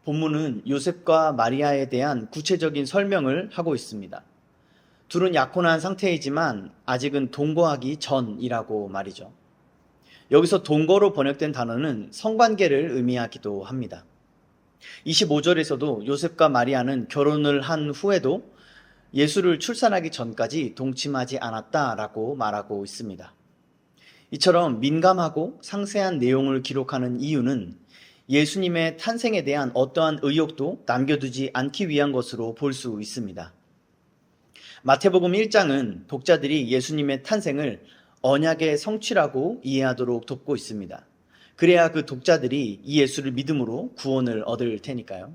본문은 요셉과 마리아에 대한 구체적인 설명을 하고 있습니다. 둘은 약혼한 상태이지만 아직은 동거하기 전이라고 말이죠. 여기서 동거로 번역된 단어는 성관계를 의미하기도 합니다. 25절에서도 요셉과 마리아는 결혼을 한 후에도 예수를 출산하기 전까지 동침하지 않았다라고 말하고 있습니다. 이처럼 민감하고 상세한 내용을 기록하는 이유는 예수님의 탄생에 대한 어떠한 의혹도 남겨두지 않기 위한 것으로 볼 수 있습니다. 마태복음 1장은 독자들이 예수님의 탄생을 언약의 성취라고 이해하도록 돕고 있습니다. 그래야 그 독자들이 이 예수를 믿음으로 구원을 얻을 테니까요.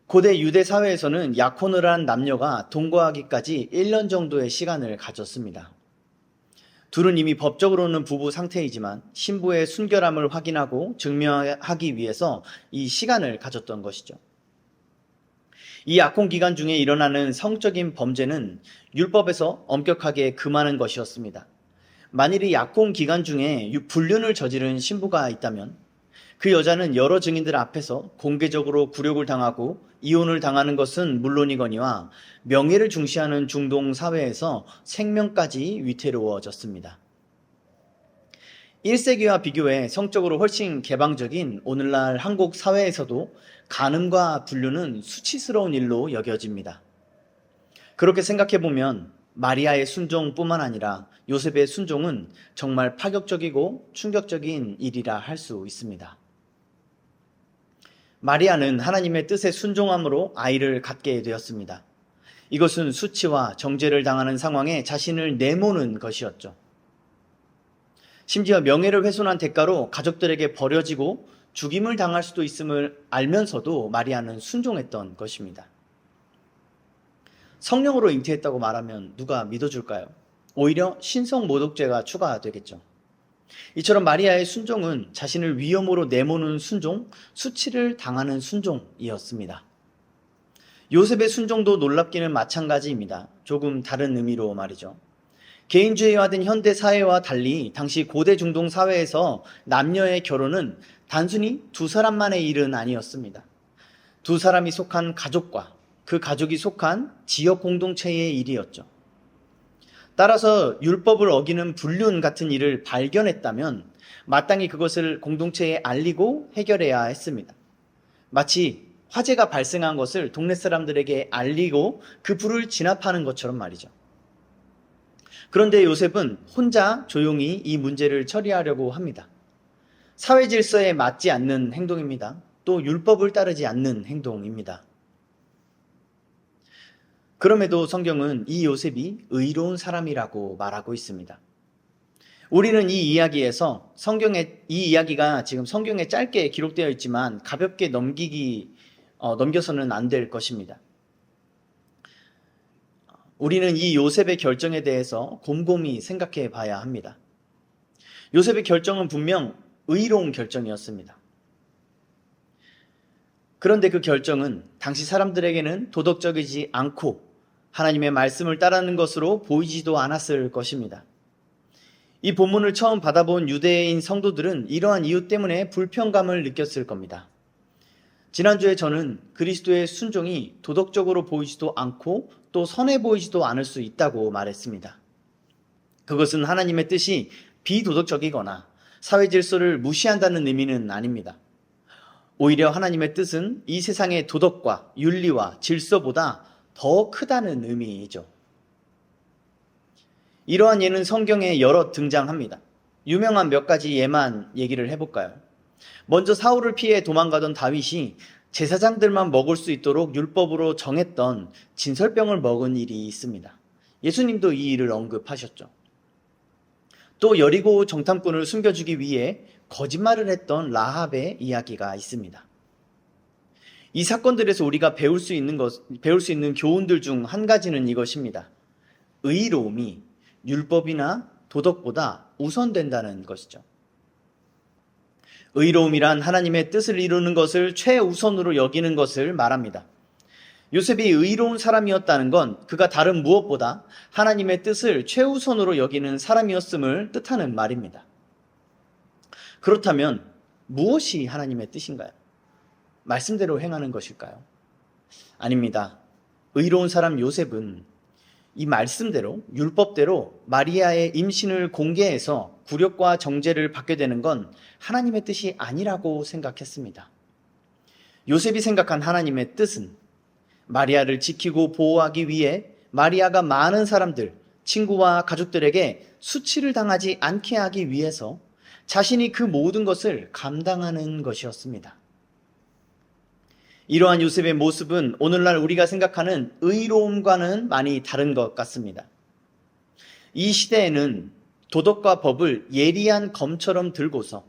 고대 유대 사회에서는 약혼을 한 남녀가 동거하기까지 1년 정도의 시간을 가졌습니다. 둘은 이미 법적으로는 부부 상태이지만 신부의 순결함을 확인하고 증명하기 위해서 이 시간을 가졌던 것이죠. 이 약혼 기간 중에 일어나는 성적인 범죄는 율법에서 엄격하게 금하는 것이었습니다. 만일 이 약혼 기간 중에 불륜을 저지른 신부가 있다면 그 여자는 여러 증인들 앞에서 공개적으로 굴욕을 당하고 이혼을 당하는 것은 물론이거니와 명예를 중시하는 중동 사회에서 생명까지 위태로워졌습니다. 1세기와 비교해 성적으로 훨씬 개방적인 오늘날 한국 사회에서도 간음과 불륜은 수치스러운 일로 여겨집니다. 그렇게 생각해보면 마리아의 순종뿐만 아니라 요셉의 순종은 정말 파격적이고 충격적인 일이라 할 수 있습니다. 마리아는 하나님의 뜻에 순종함으로 아이를 갖게 되었습니다. 이것은 수치와 정죄를 당하는 상황에 자신을 내모는 것이었죠. 심지어 명예를 훼손한 대가로 가족들에게 버려지고 죽임을 당할 수도 있음을 알면서도 마리아는 순종했던 것입니다. 성령으로 잉태했다고 말하면 누가 믿어줄까요? 오히려 신성 모독죄가 추가되겠죠. 이처럼 마리아의 순종은 자신을 위험으로 내모는 순종, 수치를 당하는 순종이었습니다. 요셉의 순종도 놀랍기는 마찬가지입니다. 조금 다른 의미로 말이죠. 개인주의화된 현대 사회와 달리 당시 고대 중동 사회에서 남녀의 결혼은 단순히 두 사람만의 일은 아니었습니다. 두 사람이 속한 가족과 그 가족이 속한 지역 공동체의 일이었죠. 따라서 율법을 어기는 불륜 같은 일을 발견했다면 마땅히 그것을 공동체에 알리고 해결해야 했습니다. 마치 화재가 발생한 것을 동네 사람들에게 알리고 그 불을 진압하는 것처럼 말이죠. 그런데 요셉은 혼자 조용히 이 문제를 처리하려고 합니다. 사회 질서에 맞지 않는 행동입니다. 또 율법을 따르지 않는 행동입니다. 그럼에도 성경은 이 요셉이 의로운 사람이라고 말하고 있습니다. 우리는 이 이야기에서 이 이야기가 지금 성경에 짧게 기록되어 있지만 가볍게 넘겨서는 안 될 것입니다. 우리는 이 요셉의 결정에 대해서 곰곰이 생각해 봐야 합니다. 요셉의 결정은 분명 의로운 결정이었습니다. 그런데 그 결정은 당시 사람들에게는 도덕적이지 않고 하나님의 말씀을 따르는 것으로 보이지도 않았을 것입니다. 이 본문을 처음 받아본 유대인 성도들은 이러한 이유 때문에 불편감을 느꼈을 겁니다. 지난주에 저는 그리스도의 순종이 도덕적으로 보이지도 않고 또 선해 보이지도 않을 수 있다고 말했습니다. 그것은 하나님의 뜻이 비도덕적이거나 사회 질서를 무시한다는 의미는 아닙니다. 오히려 하나님의 뜻은 이 세상의 도덕과 윤리와 질서보다 더 크다는 의미이죠. 이러한 예는 성경에 여러 등장합니다. 유명한 몇 가지 예만 얘기를 해볼까요? 먼저 사울을 피해 도망가던 다윗이 제사장들만 먹을 수 있도록 율법으로 정했던 진설병을 먹은 일이 있습니다. 예수님도 이 일을 언급하셨죠. 또 여리고 정탐꾼을 숨겨주기 위해 거짓말을 했던 라합의 이야기가 있습니다. 이 사건들에서 우리가 배울 수 있는 교훈들 중 한 가지는 이것입니다. 의로움이 율법이나 도덕보다 우선된다는 것이죠. 의로움이란 하나님의 뜻을 이루는 것을 최우선으로 여기는 것을 말합니다. 요셉이 의로운 사람이었다는 건 그가 다른 무엇보다 하나님의 뜻을 최우선으로 여기는 사람이었음을 뜻하는 말입니다. 그렇다면 무엇이 하나님의 뜻인가요? 말씀대로 행하는 것일까요? 아닙니다. 의로운 사람 요셉은 이 말씀대로, 율법대로 마리아의 임신을 공개해서 굴욕과 정죄를 받게 되는 건 하나님의 뜻이 아니라고 생각했습니다. 요셉이 생각한 하나님의 뜻은 마리아를 지키고 보호하기 위해 마리아가 많은 사람들, 친구와 가족들에게 수치를 당하지 않게 하기 위해서 자신이 그 모든 것을 감당하는 것이었습니다. 이러한 요셉의 모습은 오늘날 우리가 생각하는 의로움과는 많이 다른 것 같습니다. 이 시대에는 도덕과 법을 예리한 검처럼 들고서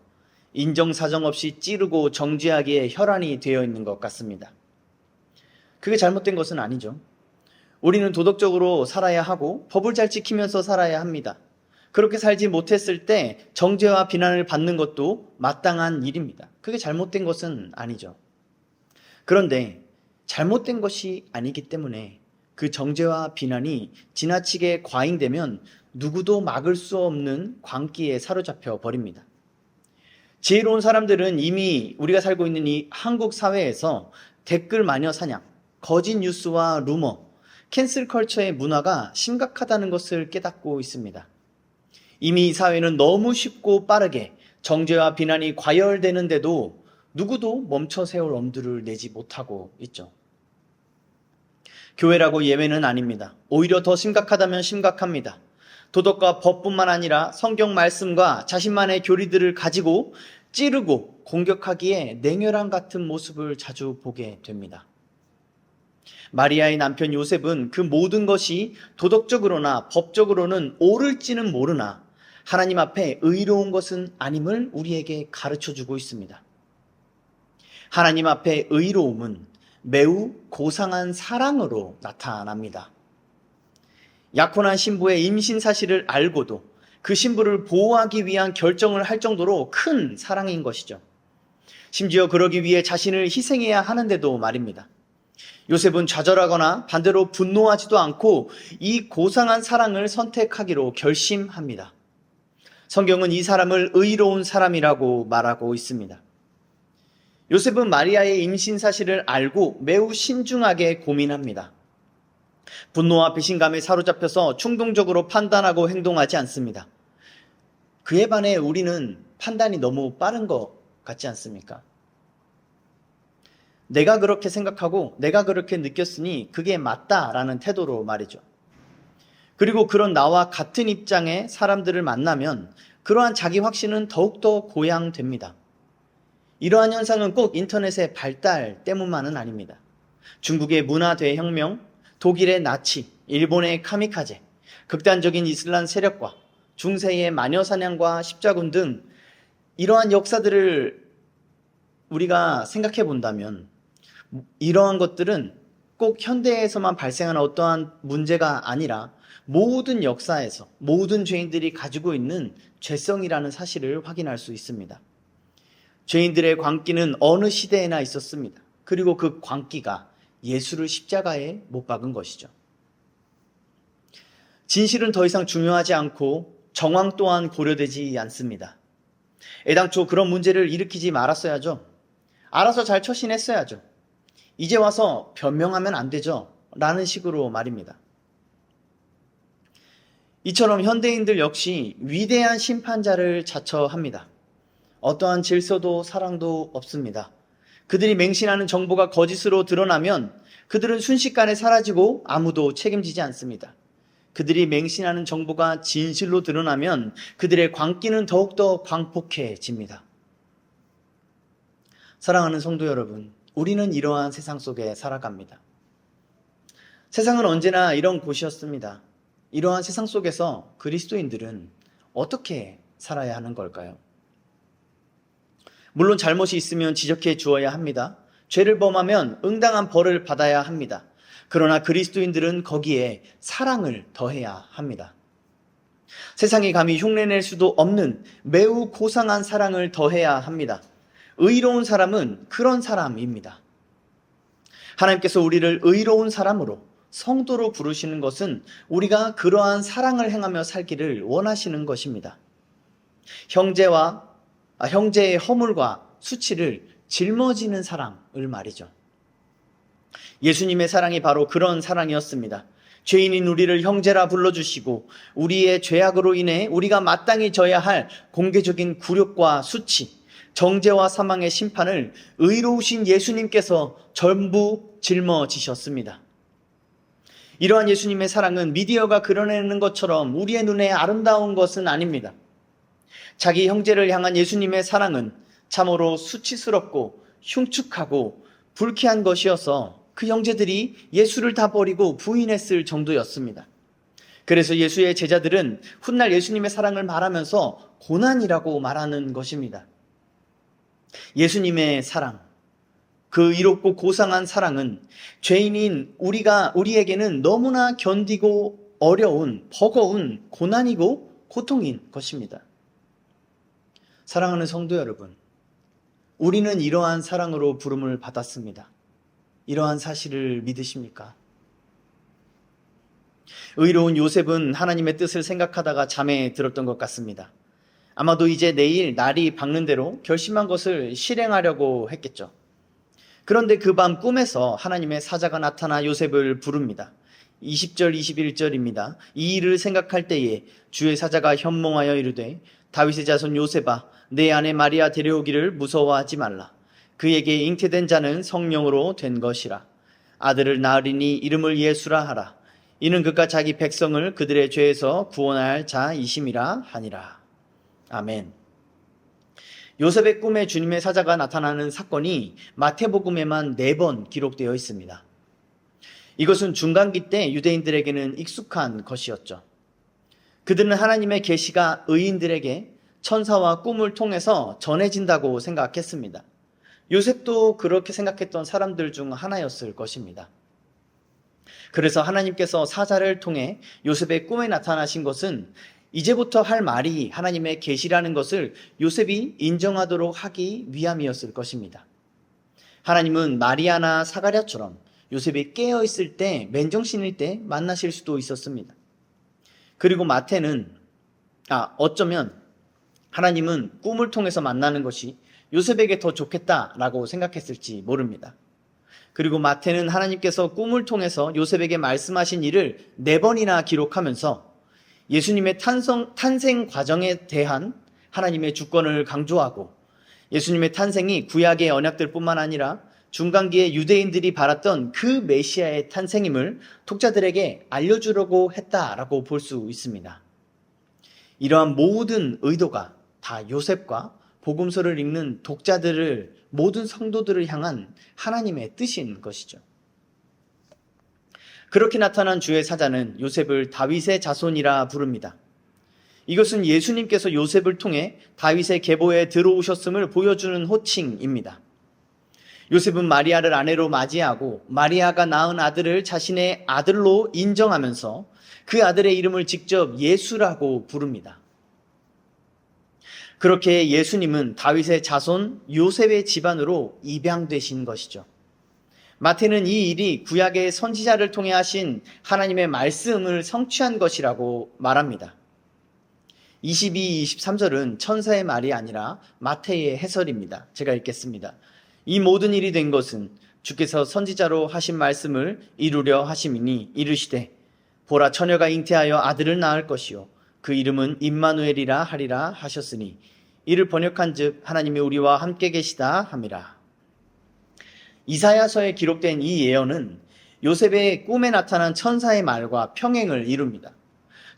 인정사정 없이 찌르고 정죄하기에 혈안이 되어 있는 것 같습니다. 그게 잘못된 것은 아니죠. 우리는 도덕적으로 살아야 하고 법을 잘 지키면서 살아야 합니다. 그렇게 살지 못했을 때 정죄와 비난을 받는 것도 마땅한 일입니다. 그게 잘못된 것은 아니죠. 그런데 잘못된 것이 아니기 때문에 그 정죄와 비난이 지나치게 과잉되면 누구도 막을 수 없는 광기에 사로잡혀 버립니다. 지혜로운 사람들은 이미 우리가 살고 있는 이 한국 사회에서 댓글 마녀 사냥, 거짓 뉴스와 루머, 캔슬 컬처의 문화가 심각하다는 것을 깨닫고 있습니다. 이미 이 사회는 너무 쉽고 빠르게 정죄와 비난이 과열되는데도 누구도 멈춰 세울 엄두를 내지 못하고 있죠. 교회라고 예외는 아닙니다. 오히려 더 심각하다면 심각합니다. 도덕과 법뿐만 아니라 성경 말씀과 자신만의 교리들을 가지고 찌르고 공격하기에 냉혈한 같은 모습을 자주 보게 됩니다. 마리아의 남편 요셉은 그 모든 것이 도덕적으로나 법적으로는 옳을지는 모르나 하나님 앞에 의로운 것은 아님을 우리에게 가르쳐주고 있습니다. 하나님 앞에 의로움은 매우 고상한 사랑으로 나타납니다. 약혼한 신부의 임신 사실을 알고도 그 신부를 보호하기 위한 결정을 할 정도로 큰 사랑인 것이죠. 심지어 그러기 위해 자신을 희생해야 하는데도 말입니다. 요셉은 좌절하거나 반대로 분노하지도 않고 이 고상한 사랑을 선택하기로 결심합니다. 성경은 이 사람을 의로운 사람이라고 말하고 있습니다. 요셉은 마리아의 임신 사실을 알고 매우 신중하게 고민합니다. 분노와 배신감에 사로잡혀서 충동적으로 판단하고 행동하지 않습니다. 그에 반해 우리는 판단이 너무 빠른 것 같지 않습니까? 내가 그렇게 생각하고 내가 그렇게 느꼈으니 그게 맞다라는 태도로 말이죠. 그리고 그런 나와 같은 입장의 사람들을 만나면 그러한 자기 확신은 더욱더 고양됩니다. 이러한 현상은 꼭 인터넷의 발달 때문만은 아닙니다. 중국의 문화 대혁명, 독일의 나치, 일본의 카미카제, 극단적인 이슬람 세력과 중세의 마녀 사냥과 십자군 등 이러한 역사들을 우리가 생각해 본다면 이러한 것들은 꼭 현대에서만 발생하는 어떠한 문제가 아니라 모든 역사에서 모든 죄인들이 가지고 있는 죄성이라는 사실을 확인할 수 있습니다. 죄인들의 광기는 어느 시대에나 있었습니다. 그리고 그 광기가 예수를 십자가에 못 박은 것이죠. 진실은 더 이상 중요하지 않고 정황 또한 고려되지 않습니다. 애당초 그런 문제를 일으키지 말았어야죠. 알아서 잘 처신했어야죠. 이제 와서 변명하면 안 되죠. 라는 식으로 말입니다. 이처럼 현대인들 역시 위대한 심판자를 자처합니다. 어떠한 질서도 사랑도 없습니다. 그들이 맹신하는 정보가 거짓으로 드러나면 그들은 순식간에 사라지고 아무도 책임지지 않습니다. 그들이 맹신하는 정보가 진실로 드러나면 그들의 광기는 더욱더 광폭해집니다. 사랑하는 성도 여러분, 우리는 이러한 세상 속에 살아갑니다. 세상은 언제나 이런 곳이었습니다. 이러한 세상 속에서 그리스도인들은 어떻게 살아야 하는 걸까요? 물론 잘못이 있으면 지적해 주어야 합니다. 죄를 범하면 응당한 벌을 받아야 합니다. 그러나 그리스도인들은 거기에 사랑을 더해야 합니다. 세상이 감히 흉내낼 수도 없는 매우 고상한 사랑을 더해야 합니다. 의로운 사람은 그런 사람입니다. 하나님께서 우리를 의로운 사람으로 성도로 부르시는 것은 우리가 그러한 사랑을 행하며 살기를 원하시는 것입니다. 형제의 허물과 수치를 짊어지는 사랑을 말이죠. 예수님의 사랑이 바로 그런 사랑이었습니다. 죄인인 우리를 형제라 불러주시고 우리의 죄악으로 인해 우리가 마땅히 져야 할 공개적인 굴욕과 수치, 정죄와 사망의 심판을 의로우신 예수님께서 전부 짊어지셨습니다. 이러한 예수님의 사랑은 미디어가 그려내는 것처럼 우리의 눈에 아름다운 것은 아닙니다. 자기 형제를 향한 예수님의 사랑은 참으로 수치스럽고 흉측하고 불쾌한 것이어서 그 형제들이 예수를 다 버리고 부인했을 정도였습니다. 그래서 예수의 제자들은 훗날 예수님의 사랑을 말하면서 고난이라고 말하는 것입니다. 예수님의 사랑, 그 이롭고 고상한 사랑은 죄인인 우리에게는 너무나 견디고 어려운, 버거운 고난이고 고통인 것입니다. 사랑하는 성도 여러분, 우리는 이러한 사랑으로 부름을 받았습니다. 이러한 사실을 믿으십니까? 의로운 요셉은 하나님의 뜻을 생각하다가 잠에 들었던 것 같습니다. 아마도 이제 내일 날이 밝는 대로 결심한 것을 실행하려고 했겠죠. 그런데 그 밤 꿈에서 하나님의 사자가 나타나 요셉을 부릅니다. 20절 21절입니다. 이 일을 생각할 때에 주의 사자가 현몽하여 이르되 다윗의 자손 요셉아 내 아내 마리아 데려오기를 무서워하지 말라. 그에게 잉태된 자는 성령으로 된 것이라. 아들을 낳으리니 이름을 예수라 하라. 이는 그가 자기 백성을 그들의 죄에서 구원할 자이심이라 하니라. 아멘. 요셉의 꿈에 주님의 사자가 나타나는 사건이 마태복음에만 4번 기록되어 있습니다. 이것은 중간기 때 유대인들에게는 익숙한 것이었죠. 그들은 하나님의 계시가 의인들에게 천사와 꿈을 통해서 전해진다고 생각했습니다. 요셉도 그렇게 생각했던 사람들 중 하나였을 것입니다. 그래서 하나님께서 사자를 통해 요셉의 꿈에 나타나신 것은 이제부터 할 말이 하나님의 계시라는 것을 요셉이 인정하도록 하기 위함이었을 것입니다. 하나님은 마리아나 사가랴처럼 요셉이 깨어있을 때, 맨정신일 때 만나실 수도 있었습니다. 그리고 마태는 어쩌면 하나님은 꿈을 통해서 만나는 것이 요셉에게 더 좋겠다라고 생각했을지 모릅니다. 그리고 마태는 하나님께서 꿈을 통해서 요셉에게 말씀하신 일을 4번이나 기록하면서 예수님의 탄생 과정에 대한 하나님의 주권을 강조하고 예수님의 탄생이 구약의 언약들뿐만 아니라 중간기에 유대인들이 바랐던 그 메시아의 탄생임을 독자들에게 알려주려고 했다라고 볼 수 있습니다. 이러한 모든 의도가 다 요셉과 복음서를 읽는 독자들을, 모든 성도들을 향한 하나님의 뜻인 것이죠. 그렇게 나타난 주의 사자는 요셉을 다윗의 자손이라 부릅니다. 이것은 예수님께서 요셉을 통해 다윗의 계보에 들어오셨음을 보여주는 호칭입니다. 요셉은 마리아를 아내로 맞이하고 마리아가 낳은 아들을 자신의 아들로 인정하면서 그 아들의 이름을 직접 예수라고 부릅니다. 그렇게 예수님은 다윗의 자손 요셉의 집안으로 입양되신 것이죠. 마태는 이 일이 구약의 선지자를 통해 하신 하나님의 말씀을 성취한 것이라고 말합니다. 22, 23절은 천사의 말이 아니라 마태의 해설입니다. 제가 읽겠습니다. 이 모든 일이 된 것은 주께서 선지자로 하신 말씀을 이루려 하심이니 이르시되 보라 처녀가 잉태하여 아들을 낳을 것이요 그 이름은 임마누엘이라 하리라 하셨으니 이를 번역한즉 하나님이 우리와 함께 계시다 함이라. 이사야서에 기록된 이 예언은 요셉의 꿈에 나타난 천사의 말과 평행을 이룹니다.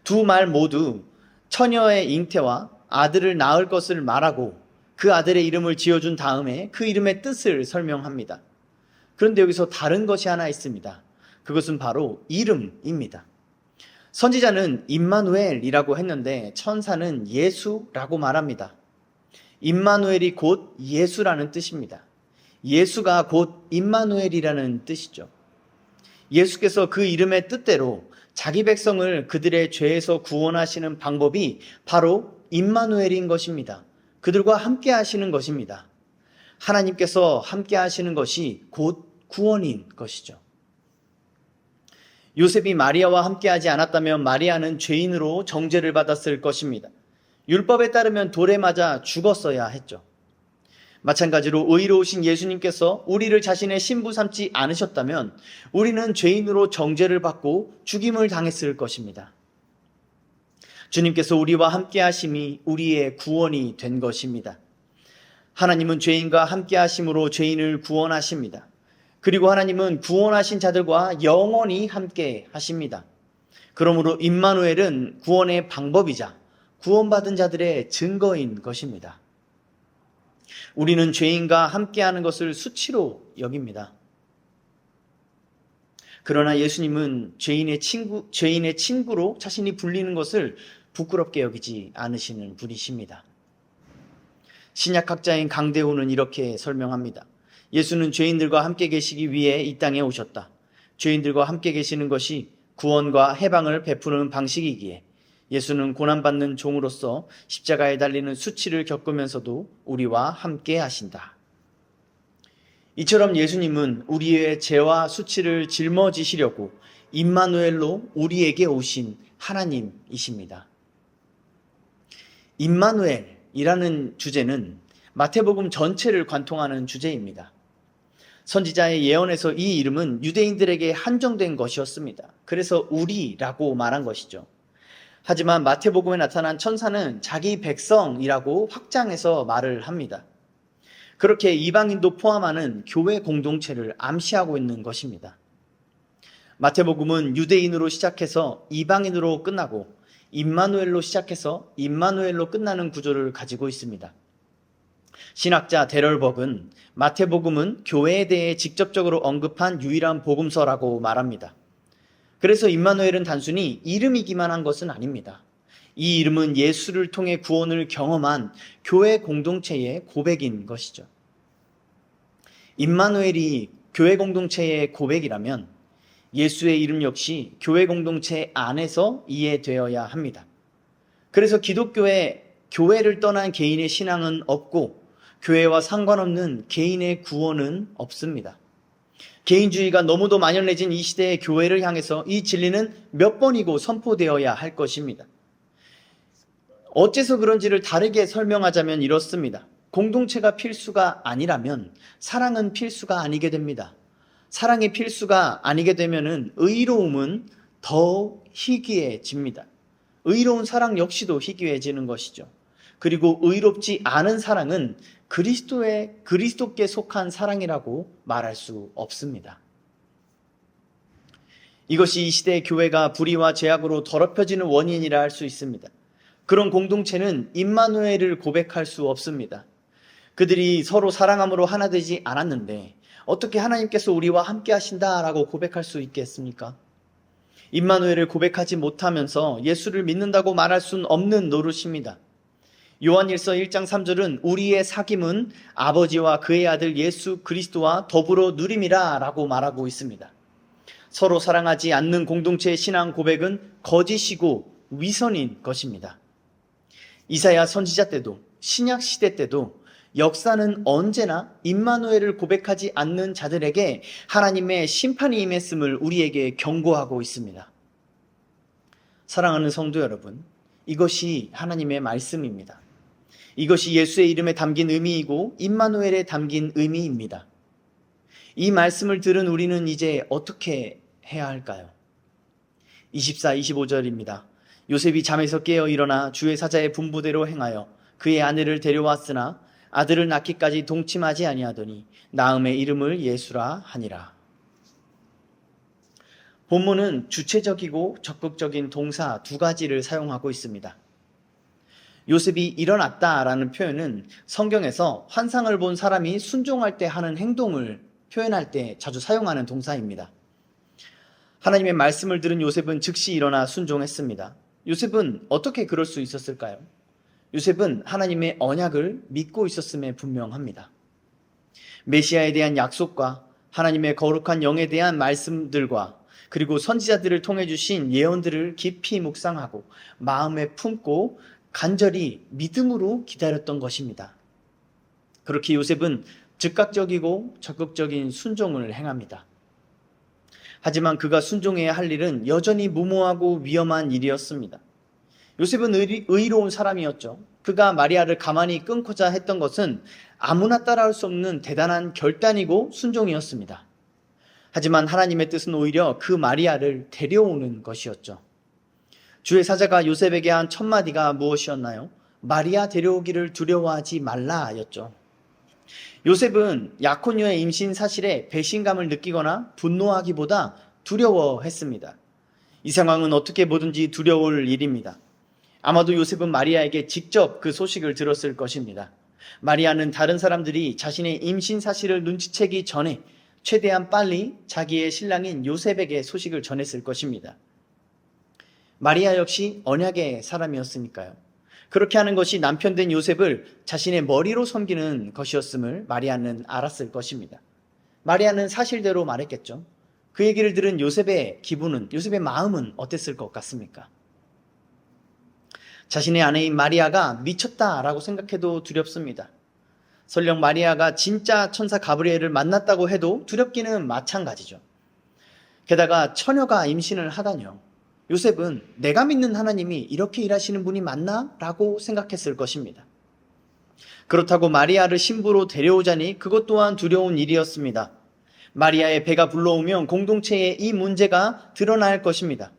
두 말 모두 처녀의 잉태와 아들을 낳을 것을 말하고 그 아들의 이름을 지어준 다음에 그 이름의 뜻을 설명합니다. 그런데 여기서 다른 것이 하나 있습니다. 그것은 바로 이름입니다. 선지자는 임마누엘이라고 했는데 천사는 예수라고 말합니다. 임마누엘이 곧 예수라는 뜻입니다. 예수가 곧 임마누엘이라는 뜻이죠. 예수께서 그 이름의 뜻대로 자기 백성을 그들의 죄에서 구원하시는 방법이 바로 임마누엘인 것입니다. 그들과 함께 하시는 것입니다. 하나님께서 함께 하시는 것이 곧 구원인 것이죠. 요셉이 마리아와 함께 하지 않았다면 마리아는 죄인으로 정죄를 받았을 것입니다. 율법에 따르면 돌에 맞아 죽었어야 했죠. 마찬가지로 의로우신 예수님께서 우리를 자신의 신부 삼지 않으셨다면 우리는 죄인으로 정죄를 받고 죽임을 당했을 것입니다. 주님께서 우리와 함께 하심이 우리의 구원이 된 것입니다. 하나님은 죄인과 함께 하심으로 죄인을 구원하십니다. 그리고 하나님은 구원하신 자들과 영원히 함께 하십니다. 그러므로 임마누엘은 구원의 방법이자 구원받은 자들의 증거인 것입니다. 우리는 죄인과 함께하는 것을 수치로 여깁니다. 그러나 예수님은 죄인의 친구로 자신이 불리는 것을 부끄럽게 여기지 않으시는 분이십니다. 신약학자인 강대호는 이렇게 설명합니다. 예수는 죄인들과 함께 계시기 위해 이 땅에 오셨다. 죄인들과 함께 계시는 것이 구원과 해방을 베푸는 방식이기에 예수는 고난받는 종으로서 십자가에 달리는 수치를 겪으면서도 우리와 함께 하신다. 이처럼 예수님은 우리의 죄와 수치를 짊어지시려고 임마누엘로 우리에게 오신 하나님이십니다. 임마누엘이라는 주제는 마태복음 전체를 관통하는 주제입니다. 선지자의 예언에서 이 이름은 유대인들에게 한정된 것이었습니다. 그래서 우리라고 말한 것이죠. 하지만 마태복음에 나타난 천사는 자기 백성이라고 확장해서 말을 합니다. 그렇게 이방인도 포함하는 교회 공동체를 암시하고 있는 것입니다. 마태복음은 유대인으로 시작해서 이방인으로 끝나고 임마누엘로 시작해서 임마누엘로 끝나는 구조를 가지고 있습니다. 신학자 데럴벅은 마태복음은 교회에 대해 직접적으로 언급한 유일한 복음서라고 말합니다. 그래서 임마누엘은 단순히 이름이기만 한 것은 아닙니다. 이 이름은 예수를 통해 구원을 경험한 교회 공동체의 고백인 것이죠. 임마누엘이 교회 공동체의 고백이라면 예수의 이름 역시 교회 공동체 안에서 이해되어야 합니다. 그래서 기독교의 교회를 떠난 개인의 신앙은 없고 교회와 상관없는 개인의 구원은 없습니다. 개인주의가 너무도 만연해진 이 시대의 교회를 향해서 이 진리는 몇 번이고 선포되어야 할 것입니다. 어째서 그런지를 다르게 설명하자면 이렇습니다. 공동체가 필수가 아니라면 사랑은 필수가 아니게 됩니다. 사랑이 필수가 아니게 되면은 의로움은 더 희귀해집니다. 의로운 사랑 역시도 희귀해지는 것이죠. 그리고 의롭지 않은 사랑은 그리스도께 속한 사랑이라고 말할 수 없습니다. 이것이 이 시대의 교회가 불의와 죄악으로 더럽혀지는 원인이라 할 수 있습니다. 그런 공동체는 임마누엘을 고백할 수 없습니다. 그들이 서로 사랑함으로 하나 되지 않았는데 어떻게 하나님께서 우리와 함께 하신다라고 고백할 수 있겠습니까? 임마누엘을 고백하지 못하면서 예수를 믿는다고 말할 수는 없는 노릇입니다. 요한일서 1장 3절은 우리의 사귐은 아버지와 그의 아들 예수 그리스도와 더불어 누림이라 라고 말하고 있습니다. 서로 사랑하지 않는 공동체의 신앙 고백은 거짓이고 위선인 것입니다. 이사야 선지자 때도 신약 시대 때도 역사는 언제나 임마누엘을 고백하지 않는 자들에게 하나님의 심판이 임했음을 우리에게 경고하고 있습니다. 사랑하는 성도 여러분, 이것이 하나님의 말씀입니다. 이것이 예수의 이름에 담긴 의미이고 임마누엘에 담긴 의미입니다. 이 말씀을 들은 우리는 이제 어떻게 해야 할까요? 24, 25절입니다. 요셉이 잠에서 깨어 일어나 주의 사자의 분부대로 행하여 그의 아내를 데려왔으나 아들을 낳기까지 동침하지 아니하더니 나음의 이름을 예수라 하니라. 본문은 주체적이고 적극적인 동사 두 가지를 사용하고 있습니다. 요셉이 일어났다라는 표현은 성경에서 환상을 본 사람이 순종할 때 하는 행동을 표현할 때 자주 사용하는 동사입니다. 하나님의 말씀을 들은 요셉은 즉시 일어나 순종했습니다. 요셉은 어떻게 그럴 수 있었을까요? 요셉은 하나님의 언약을 믿고 있었음에 분명합니다. 메시아에 대한 약속과 하나님의 거룩한 영에 대한 말씀들과 그리고 선지자들을 통해 주신 예언들을 깊이 묵상하고 마음에 품고 간절히 믿음으로 기다렸던 것입니다. 그렇게 요셉은 즉각적이고 적극적인 순종을 행합니다. 하지만 그가 순종해야 할 일은 여전히 무모하고 위험한 일이었습니다. 요셉은 의로운 사람이었죠. 그가 마리아를 가만히 끊고자 했던 것은 아무나 따라할 수 없는 대단한 결단이고 순종이었습니다. 하지만 하나님의 뜻은 오히려 그 마리아를 데려오는 것이었죠. 주의 사자가 요셉에게 한 첫 마디가 무엇이었나요? 마리아 데려오기를 두려워하지 말라였죠. 요셉은 약혼녀의 임신 사실에 배신감을 느끼거나 분노하기보다 두려워했습니다. 이 상황은 어떻게 보든지 두려울 일입니다. 아마도 요셉은 마리아에게 직접 그 소식을 들었을 것입니다. 마리아는 다른 사람들이 자신의 임신 사실을 눈치채기 전에 최대한 빨리 자기의 신랑인 요셉에게 소식을 전했을 것입니다. 마리아 역시 언약의 사람이었으니까요. 그렇게 하는 것이 남편 된 요셉을 자신의 머리로 섬기는 것이었음을 마리아는 알았을 것입니다. 마리아는 사실대로 말했겠죠. 그 얘기를 들은 요셉의 기분은, 요셉의 마음은 어땠을 것 같습니까? 자신의 아내인 마리아가 미쳤다라고 생각해도 두렵습니다. 설령 마리아가 진짜 천사 가브리엘을 만났다고 해도 두렵기는 마찬가지죠. 게다가 처녀가 임신을 하다뇨. 요셉은 내가 믿는 하나님이 이렇게 일하시는 분이 맞나? 라고 생각했을 것입니다. 그렇다고 마리아를 신부로 데려오자니 그것 또한 두려운 일이었습니다. 마리아의 배가 불러오면 공동체에 이 문제가 드러날 것입니다.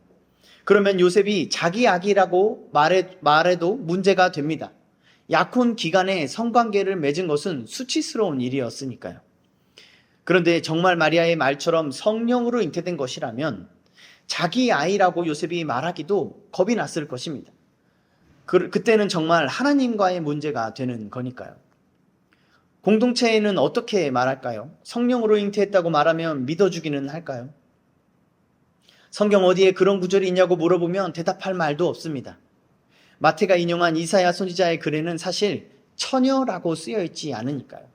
그러면 요셉이 자기 아기라고 말해도 문제가 됩니다. 약혼 기간에 성관계를 맺은 것은 수치스러운 일이었으니까요. 그런데 정말 마리아의 말처럼 성령으로 잉태된 것이라면 자기 아이라고 요셉이 말하기도 겁이 났을 것입니다. 그때는 정말 하나님과의 문제가 되는 거니까요. 공동체에는 어떻게 말할까요? 성령으로 잉태했다고 말하면 믿어주기는 할까요? 성경 어디에 그런 구절이 있냐고 물어보면 대답할 말도 없습니다. 마태가 인용한 이사야 선지자의 글에는 사실 처녀라고 쓰여 있지 않으니까요.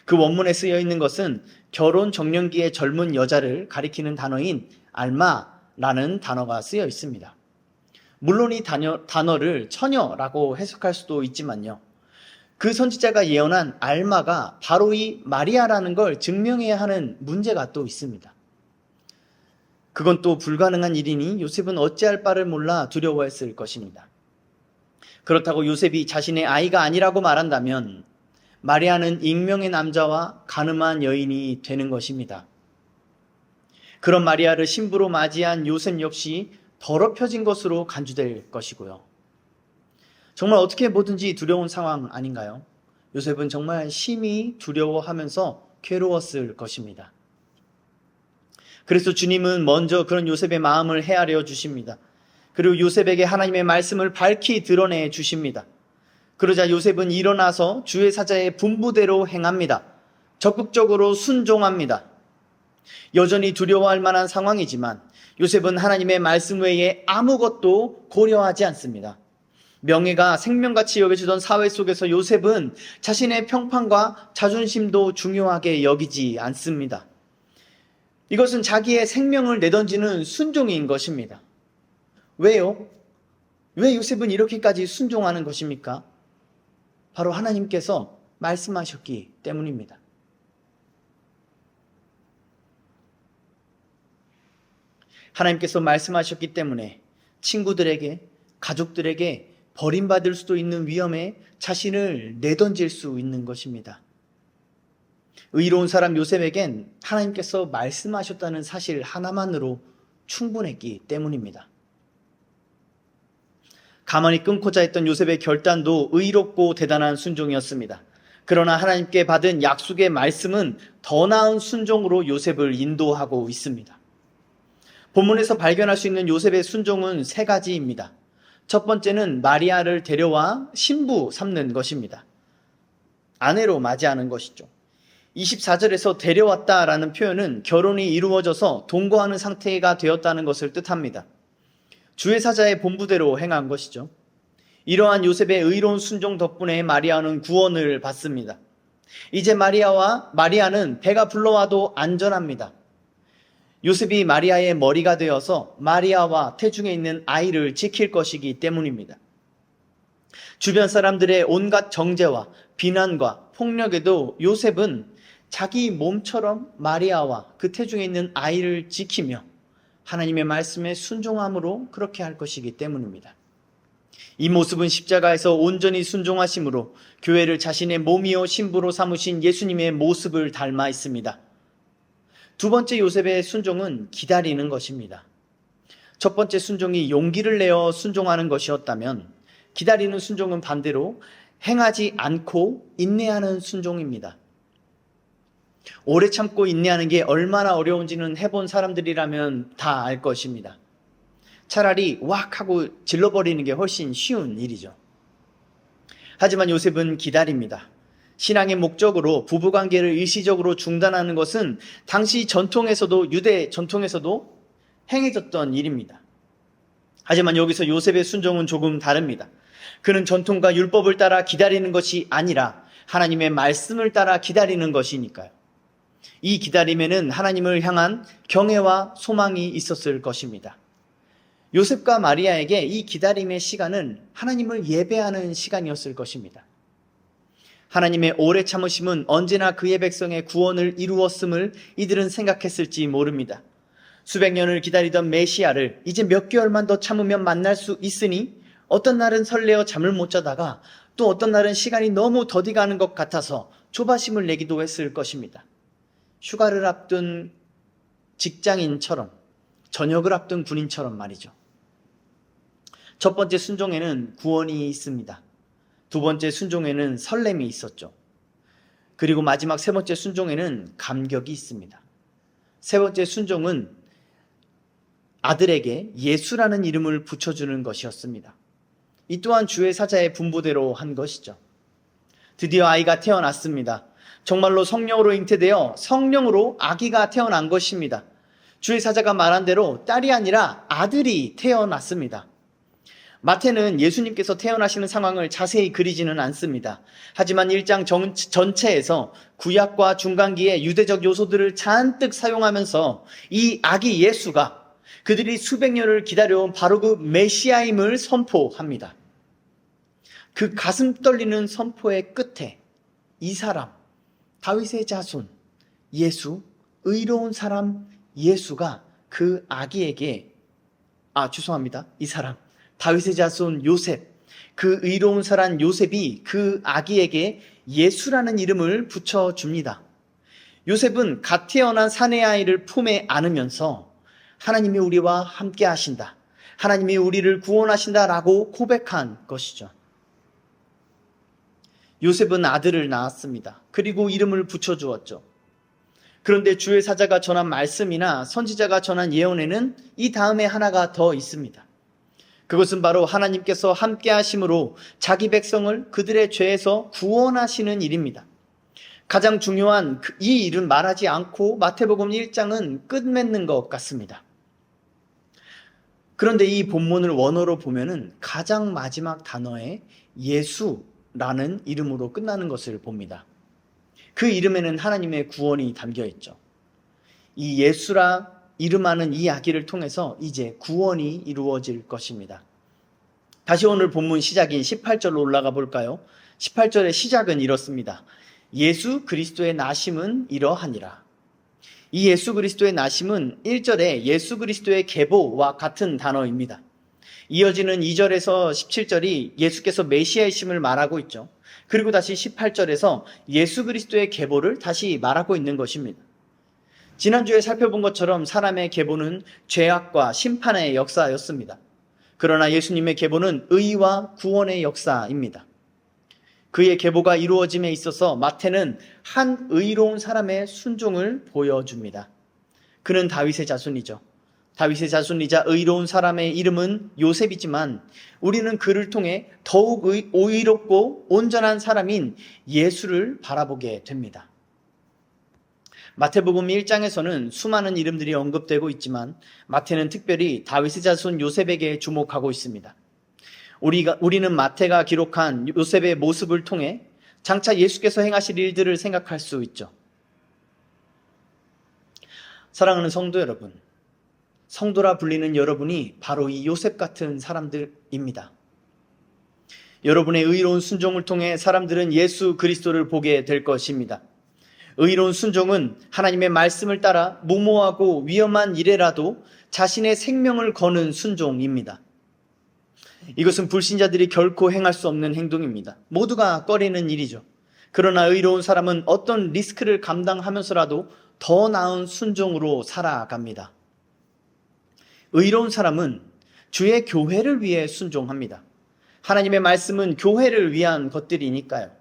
그 원문에 쓰여 있는 것은 결혼 정년기의 젊은 여자를 가리키는 단어인 알마라는 단어가 쓰여 있습니다. 물론 이 단어를 처녀라고 해석할 수도 있지만요. 그 선지자가 예언한 알마가 바로 이 마리아라는 걸 증명해야 하는 문제가 또 있습니다. 그건 또 불가능한 일이니 요셉은 어찌할 바를 몰라 두려워했을 것입니다. 그렇다고 요셉이 자신의 아이가 아니라고 말한다면 마리아는 익명의 남자와 가늠한 여인이 되는 것입니다. 그런 마리아를 신부로 맞이한 요셉 역시 더럽혀진 것으로 간주될 것이고요. 정말 어떻게 보든지 두려운 상황 아닌가요? 요셉은 정말 심히 두려워하면서 괴로웠을 것입니다. 그래서 주님은 먼저 그런 요셉의 마음을 헤아려 주십니다. 그리고 요셉에게 하나님의 말씀을 밝히 드러내 주십니다. 그러자 요셉은 일어나서 주의 사자의 분부대로 행합니다. 적극적으로 순종합니다. 여전히 두려워할 만한 상황이지만 요셉은 하나님의 말씀 외에 아무것도 고려하지 않습니다. 명예가 생명같이 여겨지던 사회 속에서 요셉은 자신의 평판과 자존심도 중요하게 여기지 않습니다. 이것은 자기의 생명을 내던지는 순종인 것입니다. 왜요? 왜 요셉은 이렇게까지 순종하는 것입니까? 바로 하나님께서 말씀하셨기 때문입니다. 하나님께서 말씀하셨기 때문에 친구들에게, 가족들에게 버림받을 수도 있는 위험에 자신을 내던질 수 있는 것입니다. 의로운 사람 요셉에겐 하나님께서 말씀하셨다는 사실 하나만으로 충분했기 때문입니다. 가만히 끊고자 했던 요셉의 결단도 의롭고 대단한 순종이었습니다. 그러나 하나님께 받은 약속의 말씀은 더 나은 순종으로 요셉을 인도하고 있습니다. 본문에서 발견할 수 있는 요셉의 순종은 세 가지입니다. 첫 번째는 마리아를 데려와 신부 삼는 것입니다. 아내로 맞이하는 것이죠. 24절에서 데려왔다라는 표현은 결혼이 이루어져서 동거하는 상태가 되었다는 것을 뜻합니다. 주의 사자의 본부대로 행한 것이죠. 이러한 요셉의 의로운 순종 덕분에 마리아는 구원을 받습니다. 이제 마리아는 배가 불러와도 안전합니다. 요셉이 마리아의 머리가 되어서 마리아와 태중에 있는 아이를 지킬 것이기 때문입니다. 주변 사람들의 온갖 정죄와 비난과 폭력에도 요셉은 자기 몸처럼 마리아와 그 태중에 있는 아이를 지키며 하나님의 말씀에 순종함으로 그렇게 할 것이기 때문입니다. 이 모습은 십자가에서 온전히 순종하심으로 교회를 자신의 몸이요 신부로 삼으신 예수님의 모습을 닮아 있습니다. 두 번째 요셉의 순종은 기다리는 것입니다. 첫 번째 순종이 용기를 내어 순종하는 것이었다면 기다리는 순종은 반대로 행하지 않고 인내하는 순종입니다. 오래 참고 인내하는 게 얼마나 어려운지는 해본 사람들이라면 다 알 것입니다. 차라리 왁 하고 질러버리는 게 훨씬 쉬운 일이죠. 하지만 요셉은 기다립니다. 신앙의 목적으로 부부관계를 일시적으로 중단하는 것은 당시 전통에서도, 유대 전통에서도 행해졌던 일입니다. 하지만 여기서 요셉의 순종은 조금 다릅니다. 그는 전통과 율법을 따라 기다리는 것이 아니라 하나님의 말씀을 따라 기다리는 것이니까요. 이 기다림에는 하나님을 향한 경외와 소망이 있었을 것입니다. 요셉과 마리아에게 이 기다림의 시간은 하나님을 예배하는 시간이었을 것입니다. 하나님의 오래 참으심은 언제나 그의 백성의 구원을 이루었음을 이들은 생각했을지 모릅니다. 수백 년을 기다리던 메시아를 이제 몇 개월만 더 참으면 만날 수 있으니 어떤 날은 설레어 잠을 못 자다가 또 어떤 날은 시간이 너무 더디 가는 것 같아서 조바심을 내기도 했을 것입니다. 휴가를 앞둔 직장인처럼, 저녁을 앞둔 군인처럼 말이죠. 첫 번째 순종에는 구원이 있습니다. 두 번째 순종에는 설렘이 있었죠. 그리고 마지막 세 번째 순종에는 감격이 있습니다. 세 번째 순종은 아들에게 예수라는 이름을 붙여주는 것이었습니다. 이 또한 주의 사자의 분부대로 한 것이죠. 드디어 아이가 태어났습니다. 정말로 성령으로 잉태되어 성령으로 아기가 태어난 것입니다. 주의 사자가 말한 대로 딸이 아니라 아들이 태어났습니다. 마태는 예수님께서 태어나시는 상황을 자세히 그리지는 않습니다. 하지만 1장 전체에서 구약과 중간기의 유대적 요소들을 잔뜩 사용하면서 이 아기 예수가 그들이 수백 년을 기다려온 바로 그 메시아임을 선포합니다. 그 가슴 떨리는 선포의 끝에 이 사람, 다윗의 자손, 예수, 의로운 사람 예수가 그 아기에게, 이 사람, 다윗의 자손 요셉, 그 의로운 사람 요셉이 그 아기에게 예수라는 이름을 붙여줍니다. 요셉은 갓 태어난 사내 아이를 품에 안으면서 하나님이 우리와 함께 하신다, 하나님이 우리를 구원하신다라고 고백한 것이죠. 요셉은 아들을 낳았습니다. 그리고 이름을 붙여주었죠. 그런데 주의 사자가 전한 말씀이나 선지자가 전한 예언에는 이 다음에 하나가 더 있습니다. 그것은 바로 하나님께서 함께 하심으로 자기 백성을 그들의 죄에서 구원하시는 일입니다. 가장 중요한 이 일은 말하지 않고 마태복음 1장은 끝맺는 것 같습니다. 그런데 이 본문을 원어로 보면은 가장 마지막 단어에 예수라는 이름으로 끝나는 것을 봅니다. 그 이름에는 하나님의 구원이 담겨 있죠. 이 예수라 이름하는 이 아기를 통해서 이제 구원이 이루어질 것입니다. 다시 오늘 본문 시작인 18절로 올라가 볼까요? 18절의 시작은 이렇습니다. 예수 그리스도의 나심은 이러하니라. 이 예수 그리스도의 나심은 1절에 예수 그리스도의 계보와 같은 단어입니다. 이어지는 2절에서 17절이 예수께서 메시아이심을 말하고 있죠. 그리고 다시 18절에서 예수 그리스도의 계보를 다시 말하고 있는 것입니다. 지난주에 살펴본 것처럼 사람의 계보는 죄악과 심판의 역사였습니다. 그러나 예수님의 계보는 의와 구원의 역사입니다. 그의 계보가 이루어짐에 있어서 마태는 한 의로운 사람의 순종을 보여줍니다. 그는 다윗의 자손이죠. 다윗의 자손이자 의로운 사람의 이름은 요셉이지만 우리는 그를 통해 더욱 의롭고 온전한 사람인 예수를 바라보게 됩니다. 마태복음 1장에서는 수많은 이름들이 언급되고 있지만 마태는 특별히 다윗의 자손 요셉에게 주목하고 있습니다. 우리는 마태가 기록한 요셉의 모습을 통해 장차 예수께서 행하실 일들을 생각할 수 있죠. 사랑하는 성도 여러분, 성도라 불리는 여러분이 바로 이 요셉 같은 사람들입니다. 여러분의 의로운 순종을 통해 사람들은 예수 그리스도를 보게 될 것입니다. 의로운 순종은 하나님의 말씀을 따라 무모하고 위험한 일에라도 자신의 생명을 거는 순종입니다. 이것은 불신자들이 결코 행할 수 없는 행동입니다. 모두가 꺼리는 일이죠. 그러나 의로운 사람은 어떤 리스크를 감당하면서라도 더 나은 순종으로 살아갑니다. 의로운 사람은 주의 교회를 위해 순종합니다. 하나님의 말씀은 교회를 위한 것들이니까요.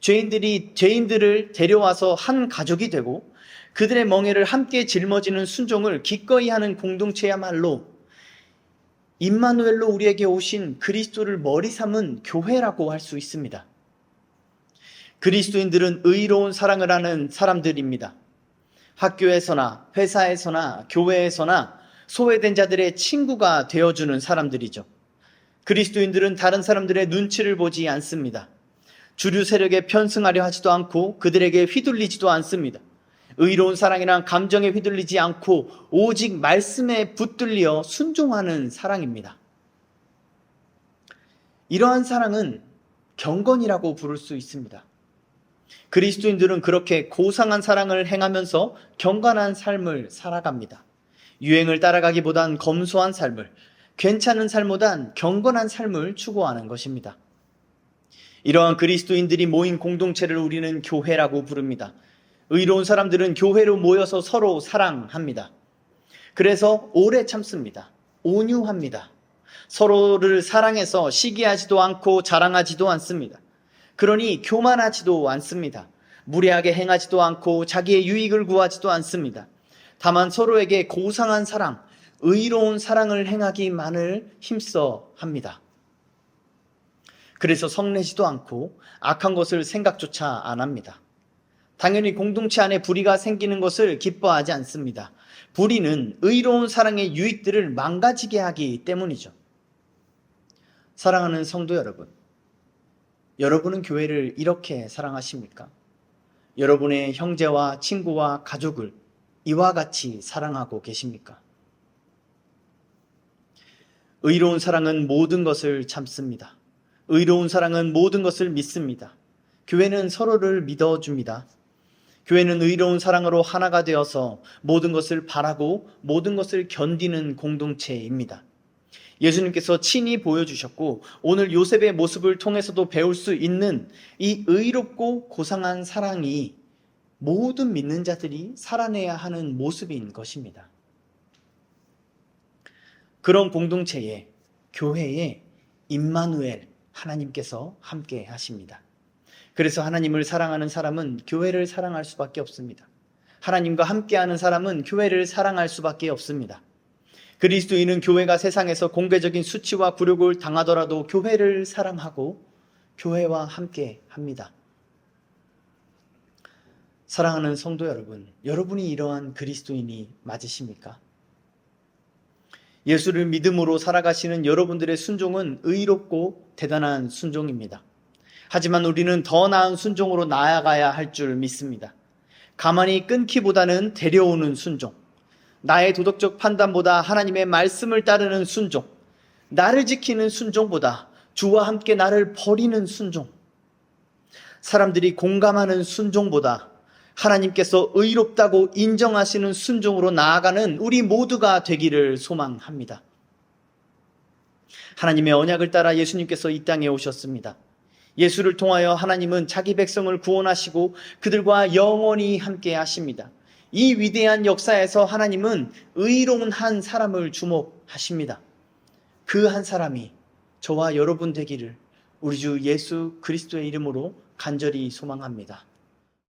죄인들을 데려와서 한 가족이 되고 그들의 멍에를 함께 짊어지는 순종을 기꺼이 하는 공동체야말로 임마누엘로 우리에게 오신 그리스도를 머리 삼은 교회라고 할 수 있습니다. 그리스도인들은 의로운 사랑을 하는 사람들입니다. 학교에서나 회사에서나 교회에서나 소외된 자들의 친구가 되어주는 사람들이죠. 그리스도인들은 다른 사람들의 눈치를 보지 않습니다. 주류 세력에 편승하려 하지도 않고 그들에게 휘둘리지도 않습니다. 의로운 사랑이란 감정에 휘둘리지 않고 오직 말씀에 붙들려 순종하는 사랑입니다. 이러한 사랑은 경건이라고 부를 수 있습니다. 그리스도인들은 그렇게 고상한 사랑을 행하면서 경건한 삶을 살아갑니다. 유행을 따라가기보단 검소한 삶을, 괜찮은 삶보단 경건한 삶을 추구하는 것입니다. 이러한 그리스도인들이 모인 공동체를 우리는 교회라고 부릅니다. 의로운 사람들은 교회로 모여서 서로 사랑합니다. 그래서 오래 참습니다. 온유합니다. 서로를 사랑해서 시기하지도 않고 자랑하지도 않습니다. 그러니 교만하지도 않습니다. 무례하게 행하지도 않고 자기의 유익을 구하지도 않습니다. 다만 서로에게 고상한 사랑, 의로운 사랑을 행하기만을 힘써 합니다. 그래서 성내지도 않고 악한 것을 생각조차 안 합니다. 당연히 공동체 안에 불의가 생기는 것을 기뻐하지 않습니다. 불의는 의로운 사랑의 유익들을 망가지게 하기 때문이죠. 사랑하는 성도 여러분, 여러분은 교회를 이렇게 사랑하십니까? 여러분의 형제와 친구와 가족을 이와 같이 사랑하고 계십니까? 의로운 사랑은 모든 것을 참습니다. 의로운 사랑은 모든 것을 믿습니다. 교회는 서로를 믿어줍니다. 교회는 의로운 사랑으로 하나가 되어서 모든 것을 바라고 모든 것을 견디는 공동체입니다. 예수님께서 친히 보여주셨고 오늘 요셉의 모습을 통해서도 배울 수 있는 이 의롭고 고상한 사랑이 모든 믿는 자들이 살아내야 하는 모습인 것입니다. 그런 공동체에, 교회에 임마누엘 하나님께서 함께 하십니다. 그래서 하나님을 사랑하는 사람은 교회를 사랑할 수밖에 없습니다. 하나님과 함께하는 사람은 교회를 사랑할 수밖에 없습니다. 그리스도인은 교회가 세상에서 공개적인 수치와 굴욕을 당하더라도 교회를 사랑하고 교회와 함께합니다. 사랑하는 성도 여러분, 여러분이 이러한 그리스도인이 맞으십니까? 예수를 믿음으로 살아가시는 여러분들의 순종은 의롭고 대단한 순종입니다. 하지만 우리는 더 나은 순종으로 나아가야 할 줄 믿습니다. 가만히 끊기보다는 데려오는 순종, 나의 도덕적 판단보다 하나님의 말씀을 따르는 순종, 나를 지키는 순종보다 주와 함께 나를 버리는 순종, 사람들이 공감하는 순종보다 하나님께서 의롭다고 인정하시는 순종으로 나아가는 우리 모두가 되기를 소망합니다. 하나님의 언약을 따라 예수님께서 이 땅에 오셨습니다. 예수를 통하여 하나님은 자기 백성을 구원하시고 그들과 영원히 함께 하십니다. 이 위대한 역사에서 하나님은 의로운 한 사람을 주목하십니다. 그 한 사람이 저와 여러분 되기를 우리 주 예수 그리스도의 이름으로 간절히 소망합니다.